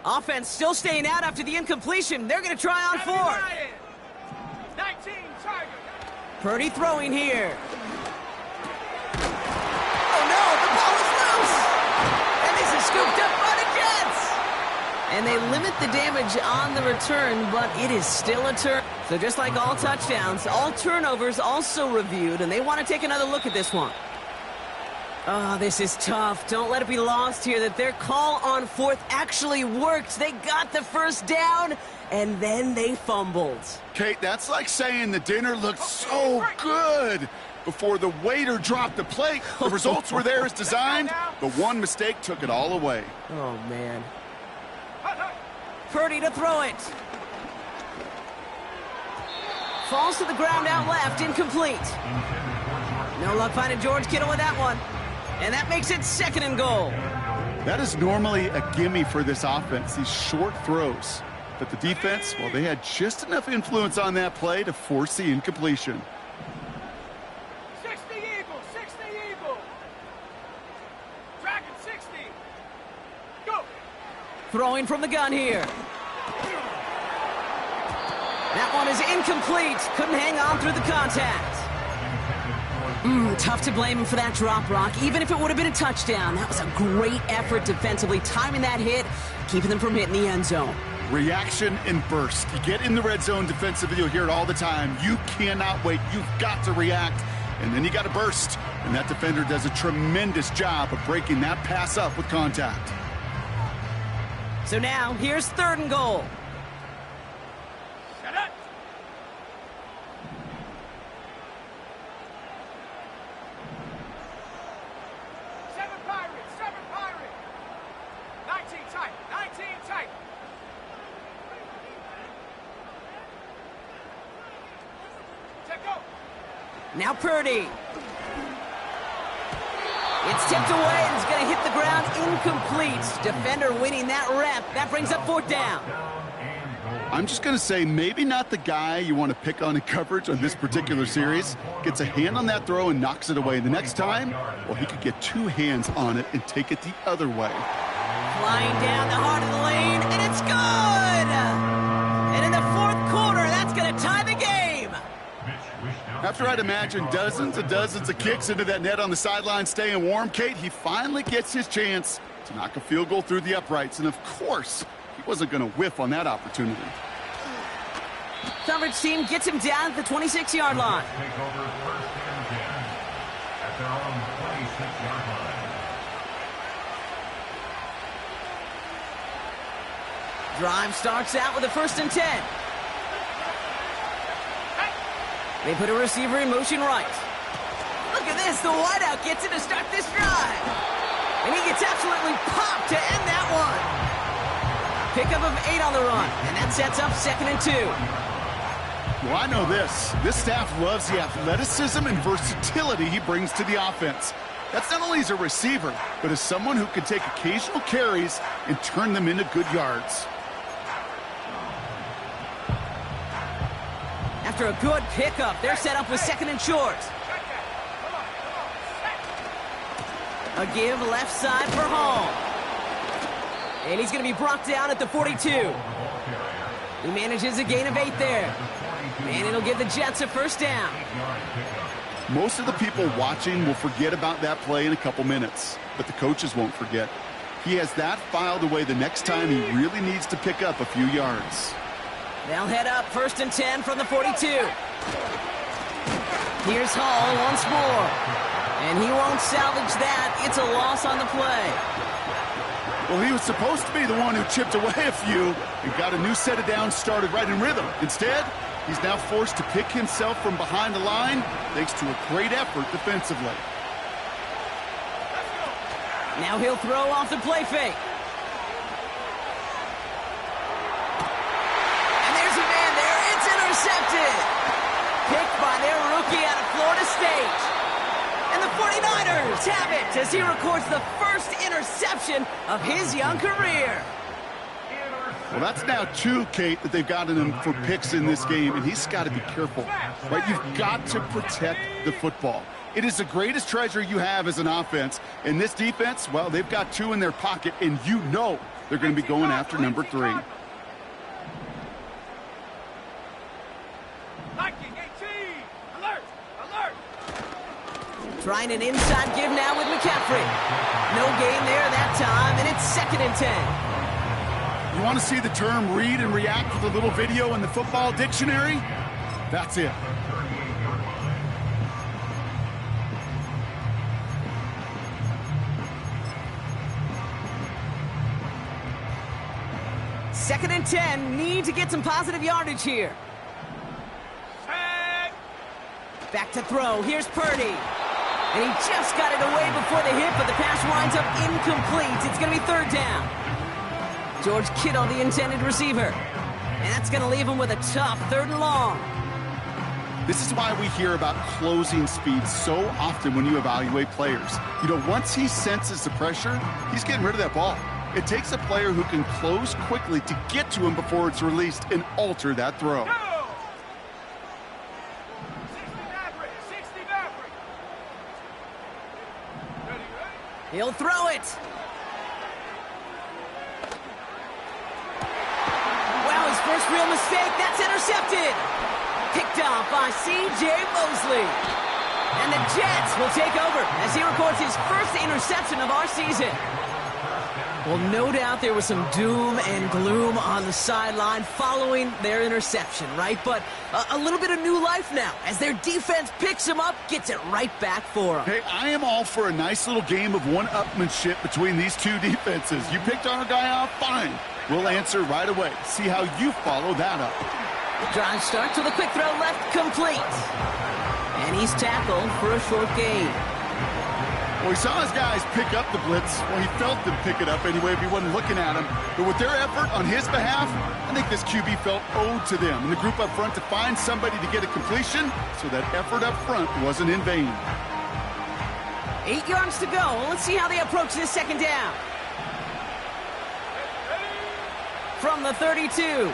Offense still staying out after the incompletion. They're going to try on 4th. 19, Tiger. Purdy throwing here. Oh, no, the ball is loose. And this is scooped up by the Jets. And they limit the damage on the return, but it is still a turn. So just like all touchdowns, all turnovers also reviewed, and they want to take another look at this one. Oh, this is tough. Don't let it be lost here that their call on 4th actually worked. They got the first down, and then they fumbled. Kate, that's like saying the dinner looked so good, before the waiter dropped the plate. The results were there as designed, but one mistake took it all away. Oh, man. Purdy to throw it. Falls to the ground out left, incomplete. No luck finding George Kittle with that one. And that makes it 2nd and goal. That is normally a gimme for this offense, these short throws. But the defense, well, they had just enough influence on that play to force the incompletion. 60 Eagle, 60 Eagle. Dragon 60. Go. Throwing from the gun here. That one is incomplete. Couldn't hang on through the contact. Tough to blame him for that drop, Rock. Even if it would have been a touchdown, that was a great effort defensively, timing that hit, keeping them from hitting the end zone. Reaction and burst. You get in the red zone defensively, you'll hear it all the time. You cannot wait. You've got to react, and then you got to burst. And that defender does a tremendous job of breaking that pass up with contact. So now, here's 3rd and goal. Set it. Seven Pirate. 19 tight, 19 tight. Check go. Now Purdy. It's tipped away and it's going to hit the ground incomplete. Defender winning that rep. That brings up 4th down. I'm just going to say maybe not the guy you want to pick on in coverage on this particular series. Gets a hand on that throw and knocks it away. The next time, well, he could get 2 hands on it and take it the other way. Flying down the heart of the lane, and it's good! And in the 4th quarter, that's going to tie the game. After I'd imagine dozens and dozens of kicks into that net on the sideline staying warm, Kate, he finally gets his chance to knock a field goal through the uprights. And of course, he wasn't going to whiff on that opportunity. Coverage team gets him down at the 26-yard line. Take over 1st and 10 at their own 26-yard line. Drive starts out with a 1st and 10. They put a receiver in motion right. Look at this, the wideout gets it to start this drive. And he gets absolutely popped to end that one. Pickup of 8 on the run, and that sets up 2nd and 2. Well, I know this. This staff loves the athleticism and versatility he brings to the offense. That's not only as a receiver, but as someone who can take occasional carries and turn them into good yards. After a good pickup, they're set up with 2nd and short. A give left side for Hall. And he's going to be brought down at the 42. He manages a gain of 8 there. And it'll give the Jets a 1st down. Most of the people watching will forget about that play in a couple minutes, but the coaches won't forget. He has that filed away the next time he really needs to pick up a few yards. They'll head up 1st and 10 from the 42. Here's Hall once more. And he won't salvage that. It's a loss on the play. Well, he was supposed to be the one who chipped away a few and got a new set of downs started right in rhythm. Instead, he's now forced to pick himself from behind the line thanks to a great effort defensively. Now he'll throw off the play fake. And there's a man there. It's intercepted. Picked by their rookie out of Florida State. And the 49ers have it as he records the first interception of his young career. Well, that's now 2, Kate, that they've gotten him for picks in this game, and he's got to be careful, right? You've got to protect the football. It is the greatest treasure you have as an offense. And this defense, well, they've got 2 in their pocket, and you know they're going to be going after number 3. Liking 18. Alert! Alert! Trying an inside give now with McCaffrey. No gain there that time, and it's 2nd and 10. You want to see the term read and react with a little video in the football dictionary? That's it. Second and 10, need to get some positive yardage here. Set. Back to throw. Here's Purdy. And he just got it away before the hit, but the pass winds up incomplete. It's going to be third down. George Kittle, the intended receiver. And that's going to leave him with a tough 3rd and long. This is why we hear about closing speed so often when you evaluate players. You know, once he senses the pressure, he's getting rid of that ball. It takes a player who can close quickly to get to him before it's released and alter that throw. Go! 60 Maverick, 60 Maverick. Ready, ready? He'll throw it. Wow, his first real mistake. That's intercepted. Picked off by C.J. Mosley. And the Jets will take over as he records his first interception of our season. Well, no doubt there was some doom and gloom on the sideline following their interception, right? But a little bit of new life now as their defense picks him up, gets it right back for him. Hey, I am all for a nice little game of one-upmanship between these two defenses. You picked our guy off, fine. We'll answer right away. See how you follow that up. Drive starts with a quick throw left, complete. And he's tackled for a short gain. Well, he saw his guys pick up the blitz. Well, he felt them pick it up anyway if he wasn't looking at him. But with their effort on his behalf, I think this QB felt owed to them and the group up front to find somebody to get a completion so that effort up front wasn't in vain. 8 yards to go. Let's see how they approach this second down. From the 32.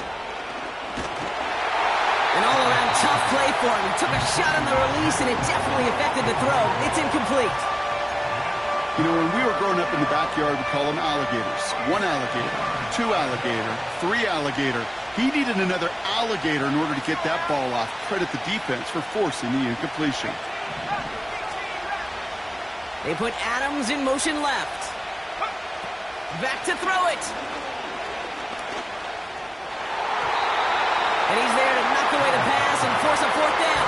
An all-around tough play for him. He took a shot on the release, and it definitely affected the throw. It's incomplete. You know, when we were growing up in the backyard, we call them alligators. 1 alligator, 2 alligator, 3 alligator. He needed another alligator in order to get that ball off. Credit the defense for forcing the incompletion. They put Adams in motion left. Back to throw it. And he's there to knock away the pass and force a 4th down.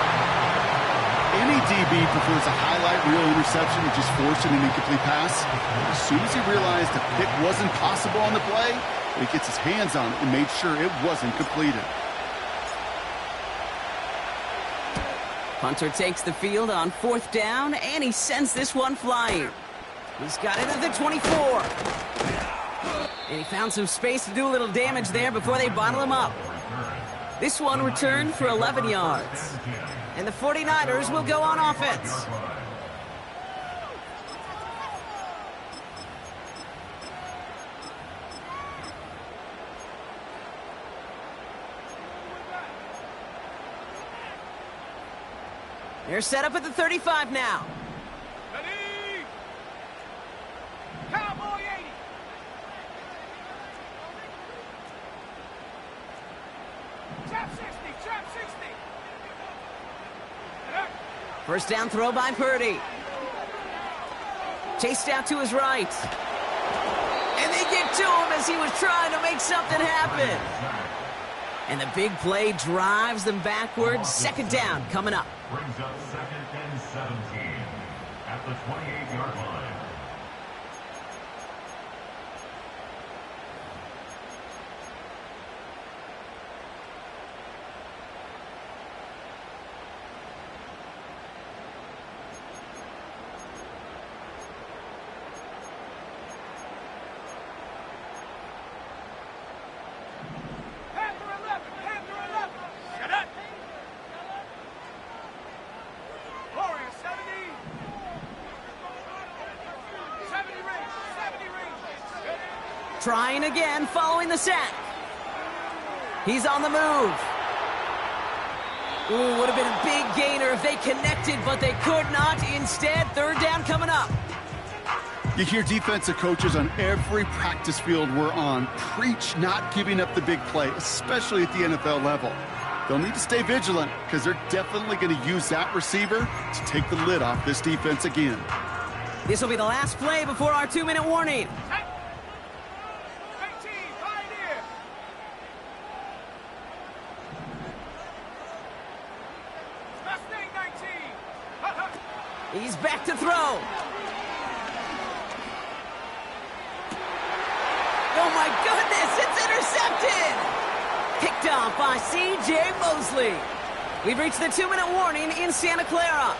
Any DB prefers a highlight reel interception to just forcing an incomplete pass. As soon as he realized the pick wasn't possible on the play, he gets his hands on it and made sure it wasn't completed. Hunter takes the field on 4th down, and he sends this one flying. He's got it at the 24. And he found some space to do a little damage there before they bottle him up. This one returned for 11 yards. And the 49ers will go on offense. They're set up at the 35 now. Ready? Cowboy 80. Trap 60, trap 60. First down throw by Purdy. Chased out to his right. And they get to him as he was trying to make something happen. And the big play drives them backwards. Second down coming up. Brings up 2nd and 17 at the 28-yard line. Trying again following the sack. He's on the move. Ooh, would have been a big gainer if they connected, but they could not. Instead, third down coming up. You hear defensive coaches on every practice field we're on preach not giving up the big play, especially at the NFL level. They'll need to stay vigilant because they're definitely going to use that receiver to take the lid off this defense again. This will be the last play before our 2-minute warning. He's back to throw. Oh, my goodness, it's intercepted. Picked off by C.J. Mosley. We've reached the 2-minute warning in Santa Clara.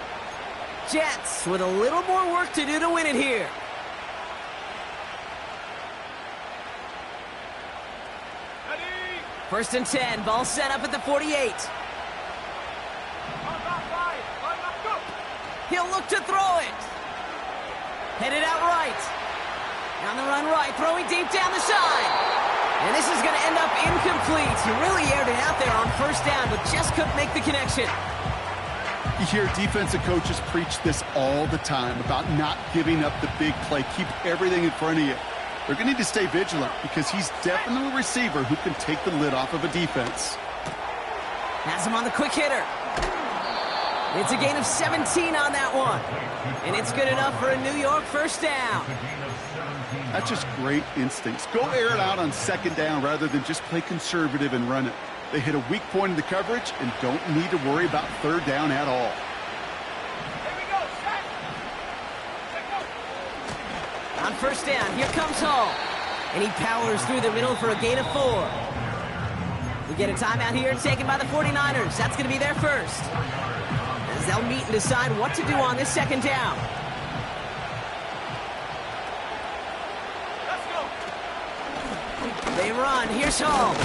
Jets with a little more work to do to win it here. Ready? 1st and 10, ball set up at the 48. On that five. On that go. He'll look to throw it. Headed out right. On the run right, throwing deep down the side. And this is going to end up incomplete. He really aired it out there on 1st down, but just couldn't make the connection. You hear defensive coaches preach this all the time about not giving up the big play. Keep everything in front of you. They're going to need to stay vigilant because he's definitely a receiver who can take the lid off of a defense. Has him on the quick hitter. It's a gain of 17 on that one. And it's good enough for a New York 1st down. That's just great instincts. Go air it out on 2nd down rather than just play conservative and run it. They hit a weak point in the coverage and don't need to worry about 3rd down at all. Here we go. Set. Set, go. On 1st down, here comes Hall. And he powers through the middle for a gain of 4. We get a timeout here taken by the 49ers. That's going to be their first. As they'll meet and decide what to do on this 2nd down. Let's go. They run. Here's Hall.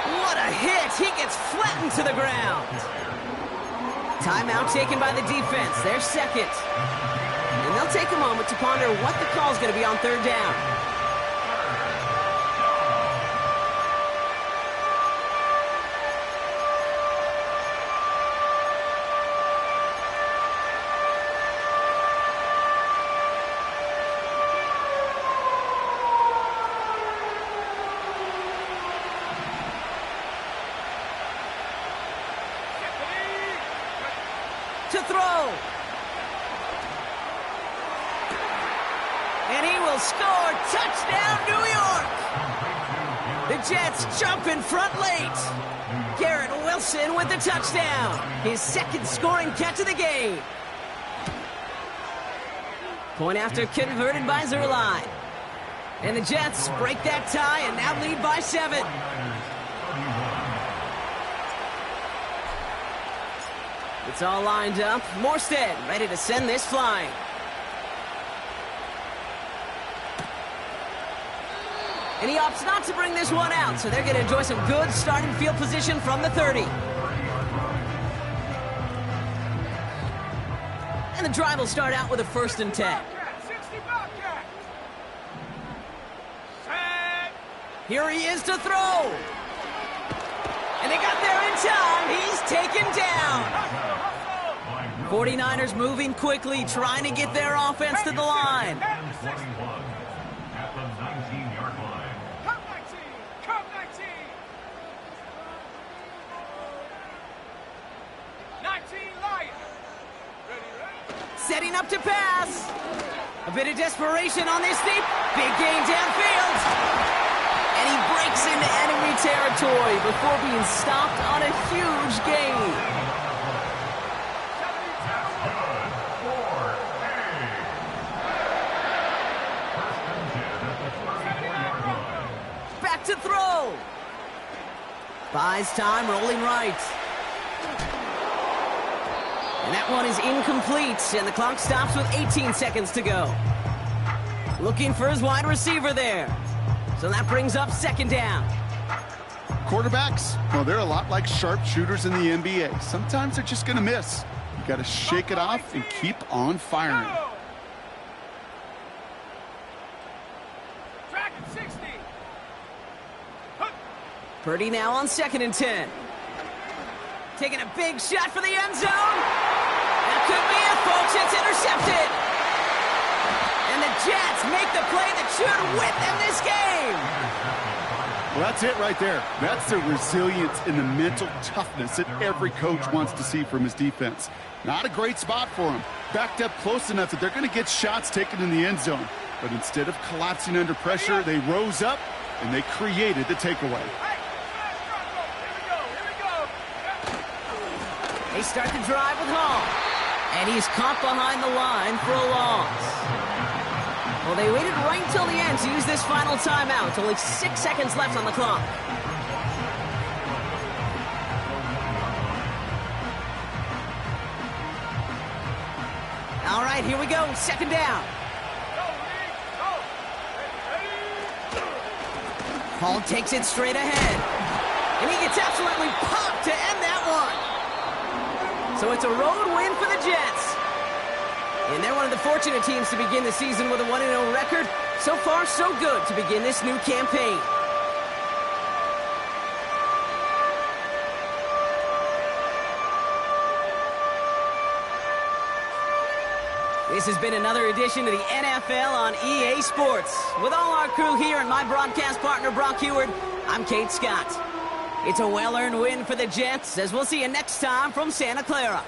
What a hit. He gets flattened to the ground. Timeout taken by the defense. Their second. And they'll take a moment to ponder what the call's going to be on 3rd down. To throw. And he will score. Touchdown, New York. The Jets jump in front late. Garrett Wilson with the touchdown. His 2nd scoring catch of the game. Point after converted by Zerline. And the Jets break that tie and now lead by 7. It's all lined up. Morstead ready to send this flying. And he opts not to bring this one out, so they're going to enjoy some good starting field position from the 30. And the drive will start out with a 1st and 10. Bobcat, 60 Bobcat. Set. Here he is to throw. And they got there in time. He's taken down. Hustle, hustle. 49ers moving quickly, trying to get their offense to the line. At the 19-yard line. Come 19. Come 19. 19 Lion. Ready, ready. Setting up to pass. A bit of desperation on this deep. Big gain downfield. And he breaks into enemy territory before being stopped on a huge gain. Back to throw. Buys time, rolling right. And that one is incomplete, and the clock stops with 18 seconds to go. Looking for his wide receiver there. So that brings up 2nd down. Quarterbacks, well, they're a lot like sharpshooters in the NBA. Sometimes they're just going to miss. You got to shake it off and keep on firing. Go. Dragon 60. Purdy now on 2nd and 10. Taking a big shot for the end zone. That could be it, folks. It's intercepted. And the Jets make the play that should win them this game. Well, that's it right there. That's the resilience and the mental toughness that every coach wants to see from his defense. Not a great spot for him. Backed up close enough that they're going to get shots taken in the end zone. But instead of collapsing under pressure, they rose up and they created the takeaway. They start the drive with Hall. And he's caught behind the line for a loss. Well, they waited right until the end to use this final timeout. Only 6 seconds left on the clock. right, here we go. Second down. Go, Lee. Go. Ready. Hall takes it straight ahead. And he gets absolutely popped to end that one. So it's a road win for the Jets. And they're one of the fortunate teams to begin the season with a 1-0 record. So far, so good to begin this new campaign. This has been another edition of the NFL on EA Sports. With all our crew here and my broadcast partner, Brock Heward, I'm Kate Scott. It's a well-earned win for the Jets, as we'll see you next time from Santa Clara.